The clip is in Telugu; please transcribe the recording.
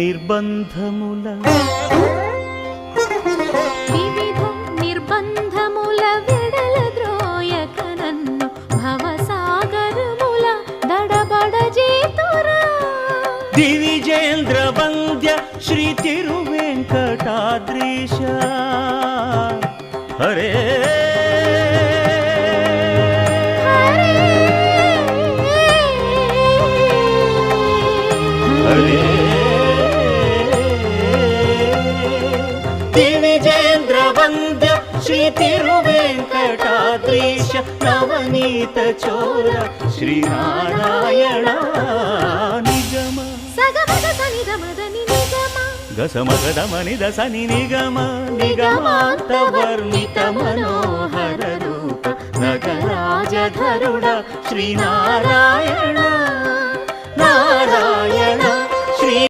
నిర్బంధముల విడల ద్రోయక నన్ను భవసాగరముల దడబడ చేతురా దివిజేంద్ర వంద్య శ్రీ తిరువెంకటాద్రీశ హరే హరే దివిజేంద్ర వంద్య శ్రీ తిరువెంకటాద్రీశ నవనీత చోర శ్రీనారాయణ నిగమ గసమగదమని దసని నిగమ నిగమాంత వర్ణిత మనోహర రూప నగరాజధరుడ శ్రీనారాయణ నారాయణ